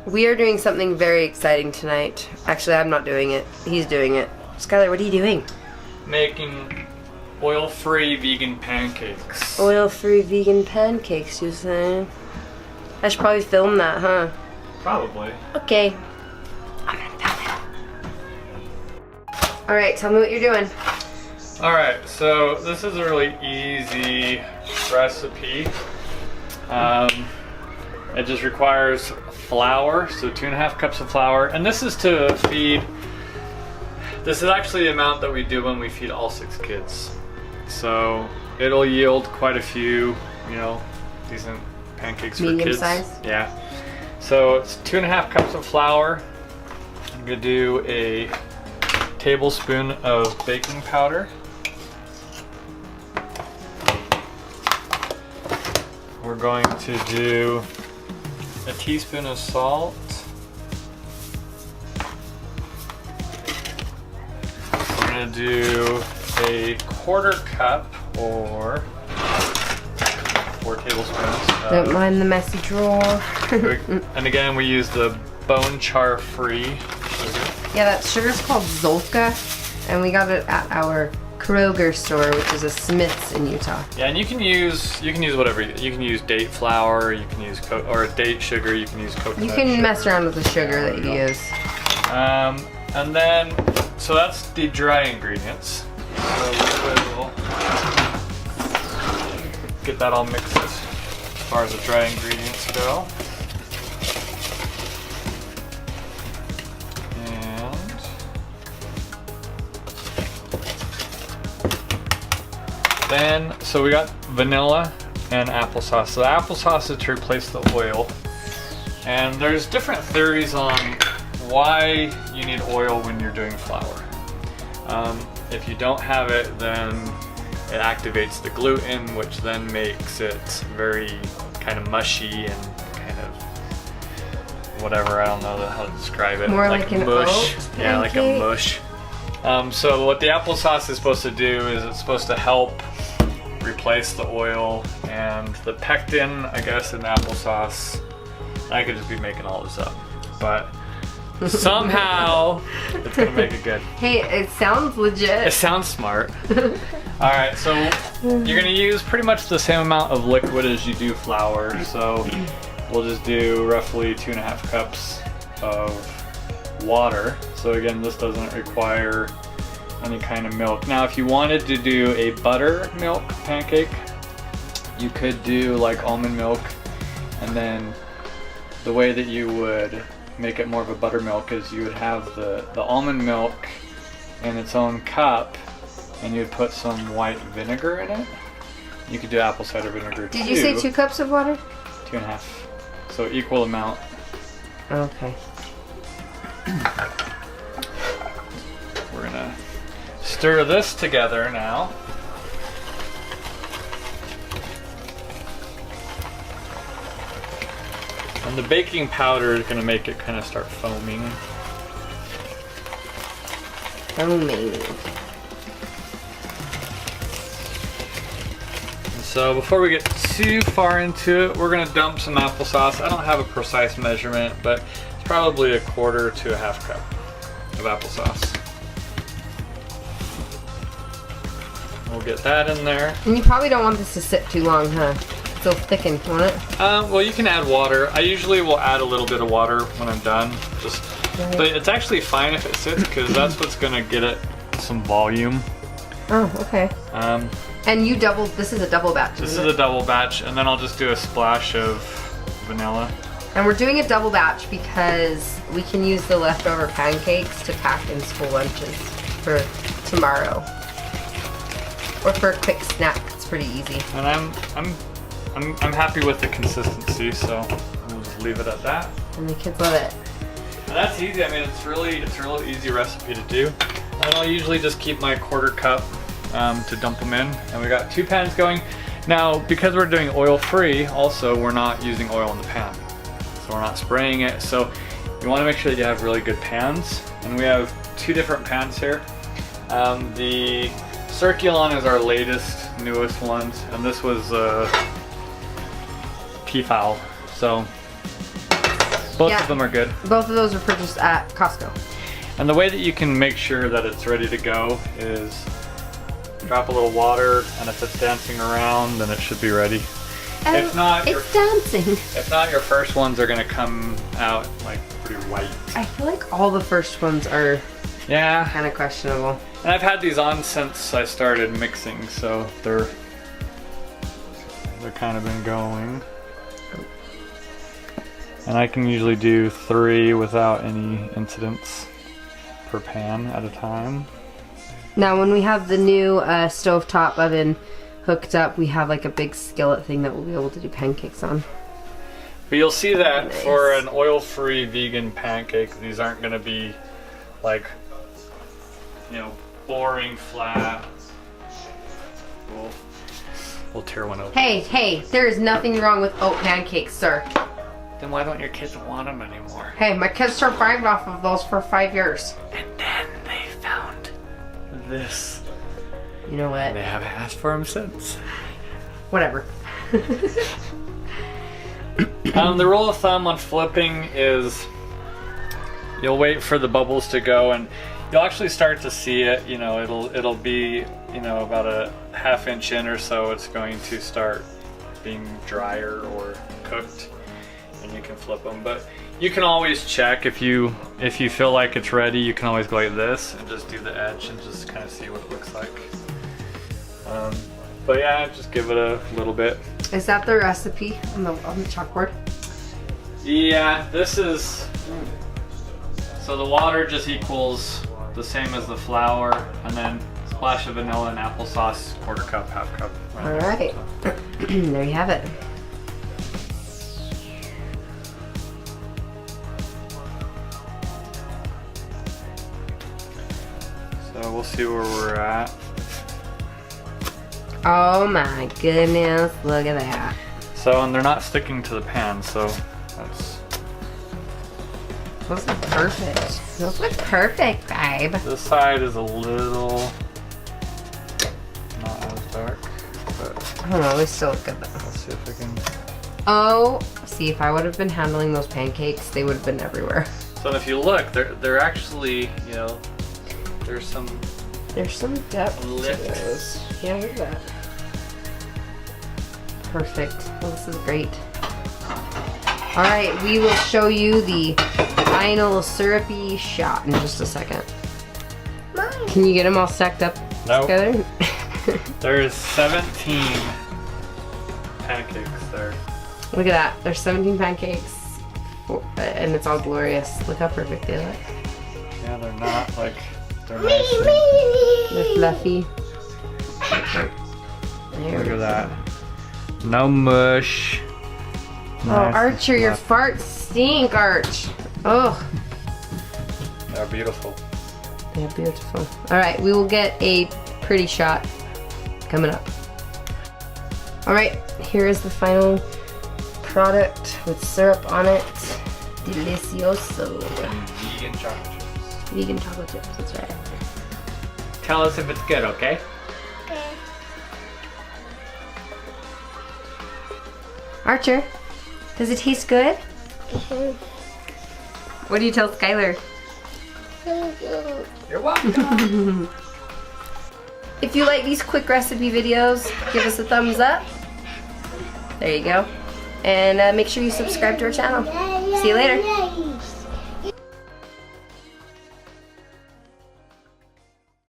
We are doing something very exciting tonight. Actually, I'm not doing it. He's doing it. Skylar, what are you doing? Making oil-free vegan pancakes. Oil-free vegan pancakes, you say? I should probably film that, huh? Probably. Okay. I'm gonna film it. Alright, tell me what you're doing. Alright, so this is a really easy recipe. It just requires flour, so 2.5 cups of flour. And this is to feed, this is actually the amount that we do when we feed all 6 kids. So it'll yield quite a few, you know, decent pancakes for kids. Medium size? Yeah. So it's 2.5 cups of flour. I'm gonna do a tablespoon of baking powder. We're going to do a teaspoon of salt. We're gonna do a 1/4 cup or 4 tablespoons. Don't mind the messy drawer. And again, we use the bone char free sugar. Yeah, that sugar's called Zolka, and we got it at our Kroger store, which is a Smith's in Utah. Yeah, and you can use whatever. You can use date flour, you can use or date sugar, you can use coconut. You can sugar. mess around with the sugar that you use. And then, so that's the dry ingredients. So we'll get that all mixed as far as the dry ingredients go. Then, so we got vanilla and applesauce. So the applesauce is to replace the oil. And there's different theories on why you need oil when you're doing flour. If you don't have it, then it activates the gluten, which then makes it very kind of mushy and kind of whatever, I don't know how to describe it. More like an mush. oat Yeah, like a pancake? mush. So what the applesauce is supposed to do is it's supposed to help replace the oil, and the pectin, I guess, in applesauce, I could just be making all this up, but somehow it's gonna make it good. Hey, it sounds legit. It sounds smart. Alright, so you're gonna use pretty much the same amount of liquid as you do flour, so we'll just do roughly 2.5 cups of water. So again, this doesn't require any kind of milk. Now, if you wanted to do a buttermilk pancake, you could do like almond milk, and then the way that you would make it more of a buttermilk is you would have the almond milk in its own cup, and you'd put some white vinegar in it. You could do apple cider vinegar too. Did you say 2 cups of water? 2.5. So equal amount. Okay. We're gonna stir this together now. And the baking powder is gonna make it kind of start foaming. Foaming. So before we get too far into it, we're gonna dump some applesauce. I don't have a precise measurement, but it's probably 1/4 to 1/2 cup of applesauce. We'll get that in there. And you probably don't want this to sit too long, huh? It'll thicken, won't it? Well, you can add water. I usually will add a little bit of water when I'm done. Right. But it's actually fine if it sits, because that's what's gonna get it some volume. Oh, okay. And you this is a double batch, This isn't is it? a double batch, and then I'll just do a splash of vanilla. And we're doing a double batch because we can use the leftover pancakes to pack in school lunches for tomorrow. Or for a quick snack. It's pretty easy. And I'm happy with the consistency, so we'll just leave it at that. And the kids love it. And that's easy. I mean, it's a really easy recipe to do. And I'll usually just keep my 1/4 cup to dump them in. And we got 2 pans going. Now, because we're doing oil-free, also we're not using oil in the pan, so we're not spraying it. So you want to make sure that you have really good pans. And we have 2 different pans here. The Circulon is our latest, newest ones, and this was P-fowl. So Both Yeah. of them are good. Both of those were purchased at Costco. And the way that you can make sure that it's ready to go is drop a little water, and if it's dancing around, then it should be ready. If not, it's dancing. If not, your first ones are gonna come out like pretty white. I feel like all the first ones are Yeah. kind of questionable. And I've had these on since I started mixing, so they're kind of been going. And I can usually do 3 without any incidents per pan at a time. Now, when we have the new stovetop oven hooked up, we have like a big skillet thing that we'll be able to do pancakes on. But you'll see that Nice. for an oil-free vegan pancake, these aren't going to be like, you know, boring flat. We'll tear one open. Hey, there is nothing wrong with oat pancakes, sir. Then why don't your kids want them anymore? Hey, my kids survived off of those for 5 years. And then they found this. You know what? And they haven't asked for them since. Whatever. The rule of thumb on flipping is you'll wait for the bubbles to go, and you'll actually start to see it. You know, it'll be, you know, about a ½ inch in or so. It's going to start being drier or cooked, and you can flip them. But you can always check if you feel like it's ready. You can always go like this and just do the edge and just kind of see what it looks like. But yeah, just give it a little bit. Is that the recipe on the chalkboard? Yeah, this is, so the water just equals the same as the flour, and then a splash of vanilla and applesauce, 1/4 cup, 1/2 cup. All right. There you have it. So we'll see where we're at. Oh my goodness, look at that. So, and they're not sticking to the pan, so that's... Those look perfect. Those look perfect, babe. This side is a little not as dark, but I don't know, they still look good though. let's see if I can... Oh, see, if I would have been handling those pancakes, they would have been everywhere. So if you look, they're actually, you know, there's some depth to lift. those. Yeah, look at that. Perfect. Well, this is great. All right, we will show you the final syrupy shot in just a second. Can you get them all stacked up Nope. together? There's 17 pancakes there. Look at that. There's 17 pancakes, and it's all glorious. Look how perfect they look. Yeah, they're not like, they're nice. They're fluffy. Look at that. No mush. Oh, Nice Archer, and your fluffy. farts stink, Arch. Oh, They're beautiful. they're beautiful. All right, we will get a pretty shot coming up. All right, here is the final product with syrup on it. Delicioso. Vegan chocolate chips. Vegan chocolate chips, that's right. Tell us if it's good, okay? Archer, does it taste good? What do you tell Skylar? You're welcome. If you like these quick recipe videos, give us a thumbs up. There you go. And make sure you subscribe to our channel. See you later.